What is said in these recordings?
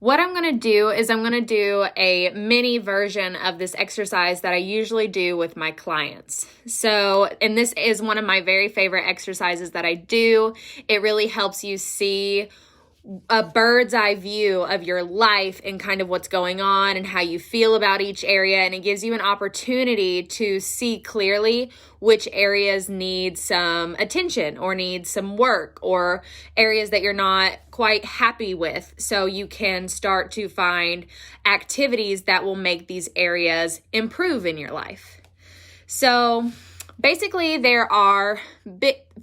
What I'm going to do is I'm going to do a mini version of this exercise that I usually do with my clients. And this is one of my very favorite exercises that I do. It really helps you see a bird's eye view of your life and kind of what's going on and how you feel about each area. And it gives you an opportunity to see clearly which areas need some attention or need some work, or areas that you're not quite happy with. So you can start to find activities that will make these areas improve in your life. So basically, there are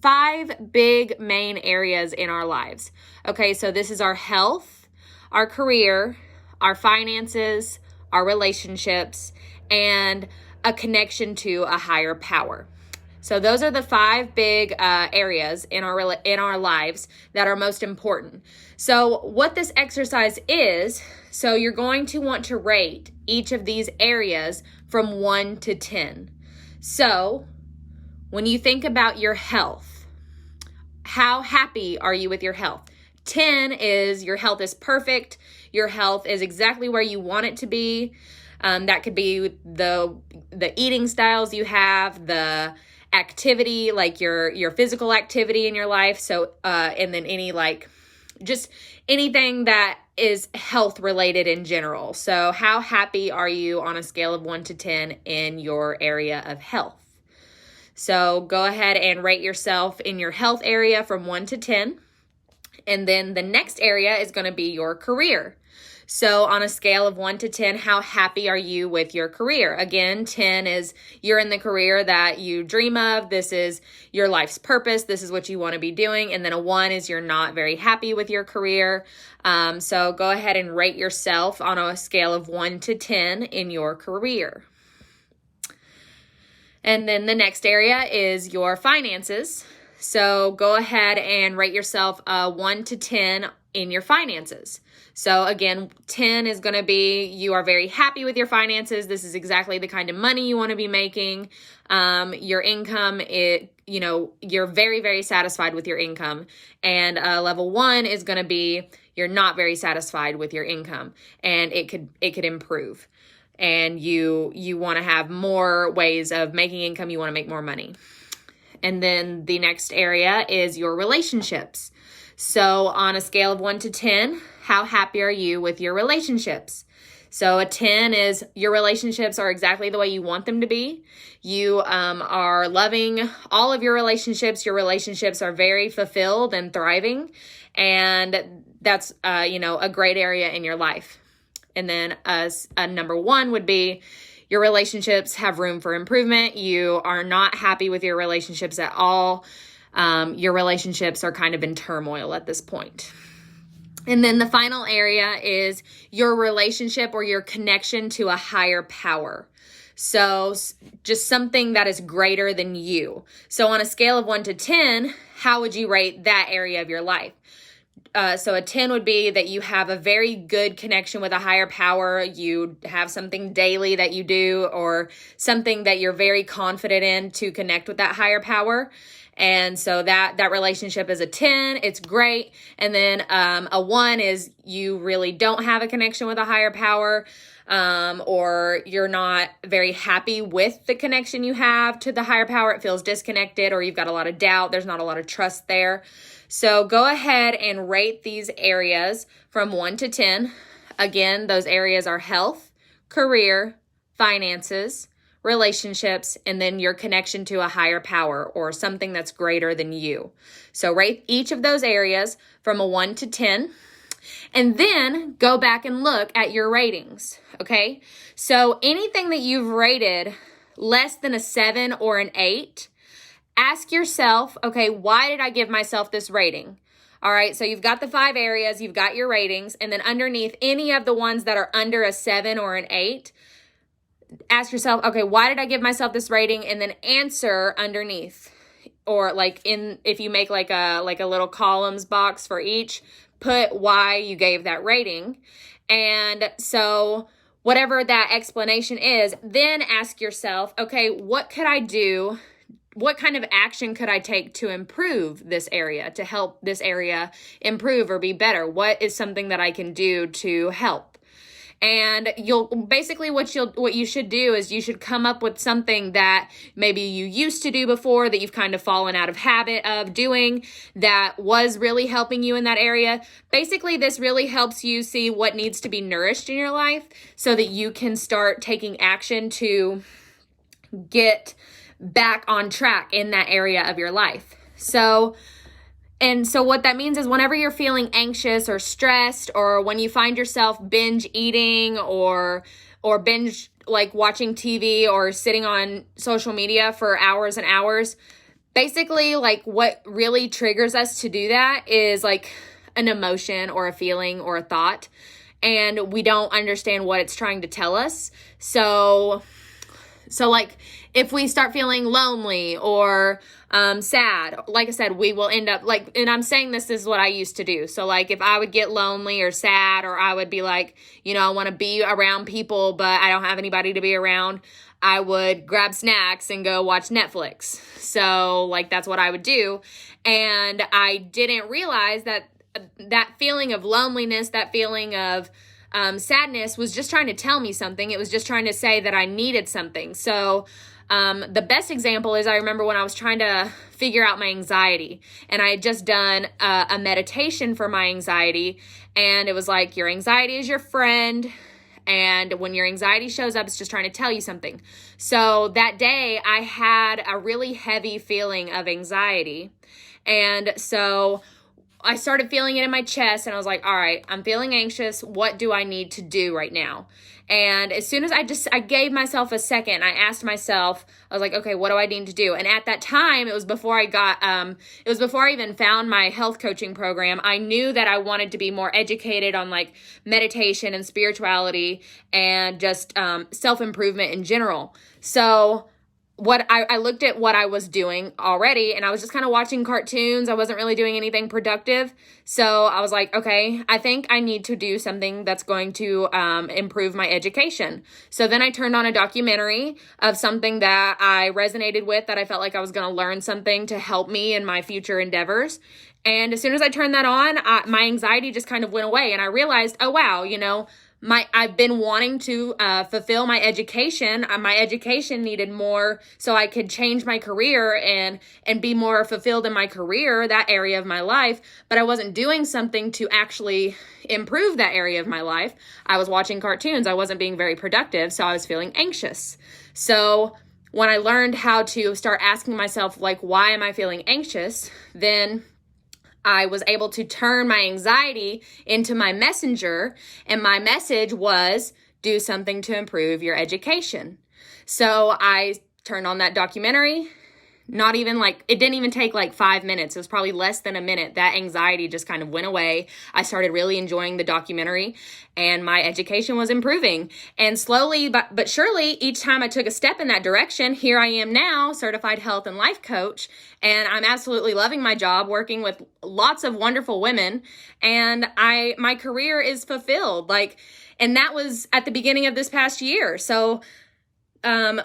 5 big main areas in our lives. Okay, so this is our health, our career, our finances, our relationships, and a connection to a higher power. So those are the 5 big areas in our lives that are most important. So what this exercise is, so you're going to want to rate each of these areas from 1 to 10. So when you think about your health, how happy are you with your health? 10 is your health is perfect. Your health is exactly where you want it to be. That could be the eating styles you have, the activity, like your physical activity in your life. So, and then just anything that is health related in general. So how happy are you on a scale of 1 to 10 in your area of health? So go ahead and rate yourself in your health area from 1 to 10. And then the next area is going to be your career. So on a scale of 1 to 10, how happy are you with your career? Again, 10 is you're in the career that you dream of. This is your life's purpose. This is what you want to be doing. And then a 1 is you're not very happy with your career. So go ahead and rate yourself on a scale of 1 to 10 in your career. And then the next area is your finances. So go ahead and rate yourself 1 to 10 in your finances. So again, 10 is going to be you are very happy with your finances. This is exactly the kind of money you want to be making. Your income, you're very, very satisfied with your income. And level 1 is going to be you're not very satisfied with your income, and it could improve. And you want to have more ways of making income. You want to make more money. And then the next area is your relationships. So on a scale of 1 to 10, how happy are you with your relationships? So a 10 is your relationships are exactly the way you want them to be. You are loving all of your relationships. Your relationships are very fulfilled and thriving. And that's, a great area in your life. And then a number 1 would be your relationships have room for improvement. You are not happy with your relationships at all. Your relationships are kind of in turmoil at this point. And then the final area is your relationship or your connection to a higher power. So just something that is greater than you. So on a scale of 1 to 10, how would you rate that area of your life? So a 10 would be that you have a very good connection with a higher power. You have something daily that you do, or something that you're very confident in to connect with that higher power. And so that relationship is a 10. It's great. And then a 1 is you really don't have a connection with a higher power, or you're not very happy with the connection you have to the higher power. It feels disconnected, or you've got a lot of doubt. There's not a lot of trust there. So go ahead and rate these areas from 1 to 10. Again, those areas are health, career, finances, relationships, and then your connection to a higher power or something that's greater than you. So rate each of those areas from a 1 to 10. And then go back and look at your ratings, okay? So anything that you've rated less than a 7 or an 8, ask yourself, okay, why did I give myself this rating? All right, so you've got the 5 areas, you've got your ratings, and then underneath any of the ones that are under a 7 or an 8, ask yourself, okay, why did I give myself this rating? And then answer underneath. Or if you make like a little columns box for each, put why you gave that rating. And so whatever that explanation is, then ask yourself, okay, what could I do what kind of action could I take to improve this area, to help this area improve or be better? What is something that I can do to help? And what you should do is you should come up with something that maybe you used to do before that you've kind of fallen out of habit of doing that was really helping you in that area. Basically, this really helps you see what needs to be nourished in your life so that you can start taking action to get back on track in that area of your life. So what that means is whenever you're feeling anxious or stressed, or when you find yourself binge eating or binge like watching TV or sitting on social media for hours and hours, basically like what really triggers us to do that is like an emotion or a feeling or a thought, and we don't understand what it's trying to tell us. So like if we start feeling lonely or sad, like I said, we will end up like, and I'm saying this is what I used to do. So like if I would get lonely or sad, or I would be like, I want to be around people, but I don't have anybody to be around, I would grab snacks and go watch Netflix. So like that's what I would do. And I didn't realize that feeling of loneliness, that feeling of sadness was just trying to tell me something. It was just trying to say that I needed something. So the best example is I remember when I was trying to figure out my anxiety, and I had just done a meditation for my anxiety, and it was like, your anxiety is your friend, and when your anxiety shows up, it's just trying to tell you something. So that day I had a really heavy feeling of anxiety, and so I started feeling it in my chest, and I was like, all right, I'm feeling anxious. What do I need to do right now? And as soon as I gave myself a second, I asked myself, I was like, okay, what do I need to do? And at that time, it was before I even found my health coaching program. I knew that I wanted to be more educated on like meditation and spirituality and just self-improvement in general. So I looked at what I was doing already, and I was just kind of watching cartoons. I wasn't really doing anything productive. So I was like, okay, I think I need to do something that's going to improve my education. So then I turned on a documentary of something that I resonated with, that I felt like I was going to learn something to help me in my future endeavors. And as soon as I turned that on, my anxiety just kind of went away, and I realized, oh wow, I've been wanting to fulfill my education. My education needed more so I could change my career and be more fulfilled in my career, that area of my life. But I wasn't doing something to actually improve that area of my life. I was watching cartoons. I wasn't being very productive, so I was feeling anxious. So when I learned how to start asking myself, like, why am I feeling anxious? Then I was able to turn my anxiety into my messenger, and my message was, do something to improve your education. So I turned on that documentary. It didn't even take like 5 minutes. It was probably less than a minute. That anxiety just kind of went away. I started really enjoying the documentary, and my education was improving. And slowly but surely, each time I took a step in that direction, here I am now, certified health and life coach. And I'm absolutely loving my job, working with lots of wonderful women. And my career is fulfilled. And that was at the beginning of this past year. So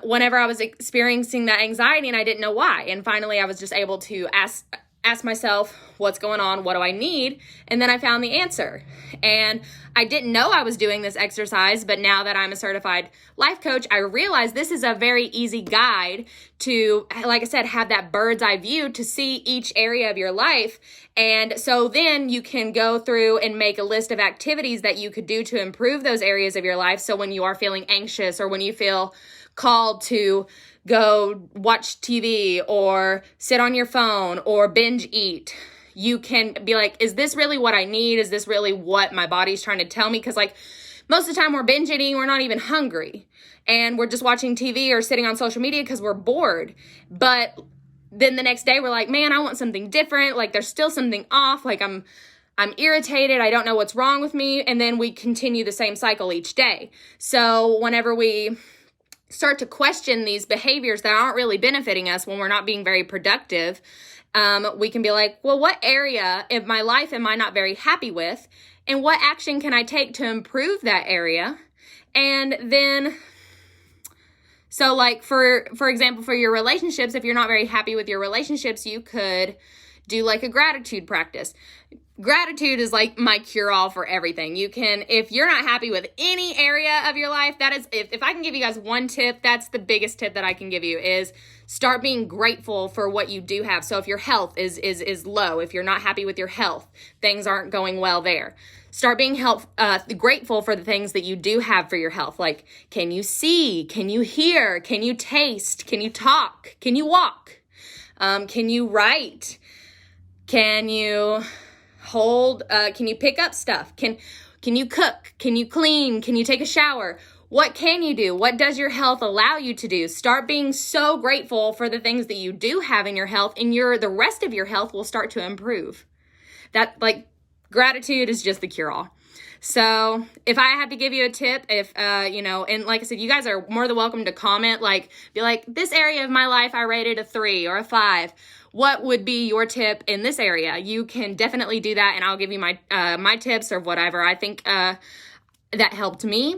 whenever I was experiencing that anxiety and I didn't know why. And finally, I was just able to ask myself, what's going on? What do I need? And then I found the answer. And I didn't know I was doing this exercise, but now that I'm a certified life coach, I realize this is a very easy guide to, like I said, have that bird's eye view to see each area of your life. And so then you can go through and make a list of activities that you could do to improve those areas of your life. So when you are feeling anxious, or when you feel called to go watch TV or sit on your phone or binge eat, you can be like, is this really what I need? Is this really what my body's trying to tell me? Because most of the time we're binge eating, we're not even hungry, and we're just watching TV or sitting on social media because we're bored. But then the next day we're like, man, I want something different. There's still something off. I'm irritated. I don't know what's wrong with me. And then we continue the same cycle each day. So whenever we start to question these behaviors that aren't really benefiting us, when we're not being very productive, we can be like, well, what area of my life am I not very happy with? And what action can I take to improve that area? And then So like for example, for your relationships, if you're not very happy with your relationships, you could do like a gratitude practice. Gratitude is like my cure-all for everything. You can, if you're not happy with any area of your life, that is, if I can give you guys one tip, that's the biggest tip that I can give you, is start being grateful for what you do have. So if your health is low, if you're not happy with your health, things aren't going well there. Start being grateful for the things that you do have for your health. Like, can you see? Can you hear? Can you taste? Can you talk? Can you walk? Can you write? Can you hold, can you pick up stuff? Can you cook? Can you clean? Can you take a shower? What can you do? What does your health allow you to do? Start being so grateful for the things that you do have in your health, and the rest of your health will start to improve. That, like, gratitude is just the cure-all. So if I had to give you a tip, if, and like I said, you guys are more than welcome to comment, like, be like, this area of my life, I rated a 3 or a 5. What would be your tip in this area? You can definitely do that, and I'll give you my tips or whatever I think that helped me.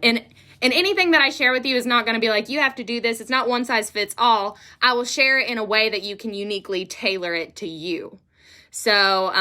And anything that I share with you is not going to be like, you have to do this. It's not one size fits all. I will share it in a way that you can uniquely tailor it to you. So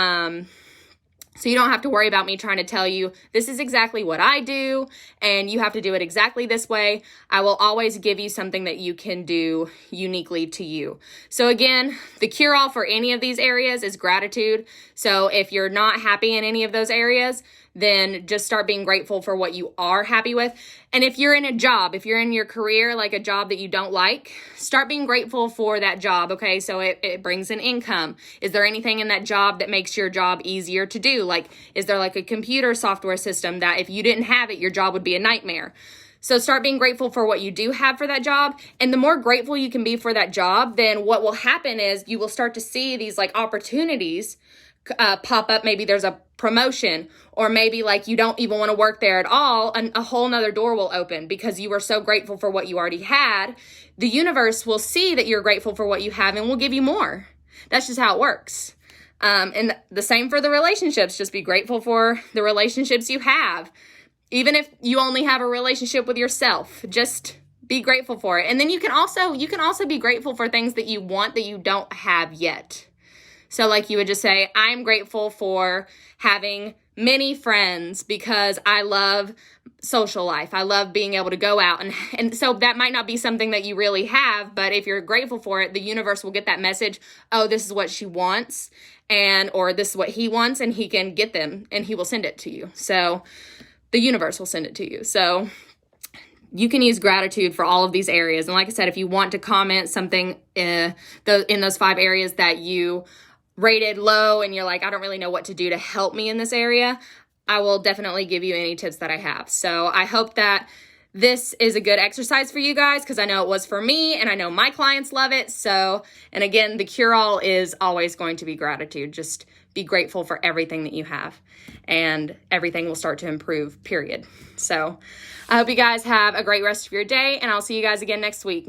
you don't have to worry about me trying to tell you this is exactly what I do and you have to do it exactly this way. I will always give you something that you can do uniquely to you. So again, the cure-all for any of these areas is gratitude. So if you're not happy in any of those areas, then just start being grateful for what you are happy with. And if you're in a job, if you're in your career, like a job that you don't like, start being grateful for that job, okay? So it brings in income. Is there anything in that job that makes your job easier to do? Like, is there like a computer software system that if you didn't have it, your job would be a nightmare? So start being grateful for what you do have for that job. And the more grateful you can be for that job, then what will happen is you will start to see these like opportunities pop up. Maybe there's a promotion, or maybe like you don't even want to work there at all, and a whole nother door will open because you were so grateful for what you already had. The universe will see that you're grateful for what you have and will give you more. That's just how it works. And the same for the relationships. Just be grateful for the relationships you have. Even if you only have a relationship with yourself, just be grateful for it. And then you can also be grateful for things that you want that you don't have yet. So like you would just say, I'm grateful for having many friends because I love social life. I love being able to go out. And so that might not be something that you really have, but if you're grateful for it, the universe will get that message. Oh, this is what she wants, or this is what he wants, and he can get them and he will send it to you. So the universe will send it to you. So you can use gratitude for all of these areas. And like I said, if you want to comment something in those 5 areas that you rated low and you're like, I don't really know what to do to help me in this area, I will definitely give you any tips that I have. So I hope that this is a good exercise for you guys, because I know it was for me and I know my clients love it. So, and again, the cure-all is always going to be gratitude. Just be grateful for everything that you have and everything will start to improve, period. So I hope you guys have a great rest of your day, and I'll see you guys again next week.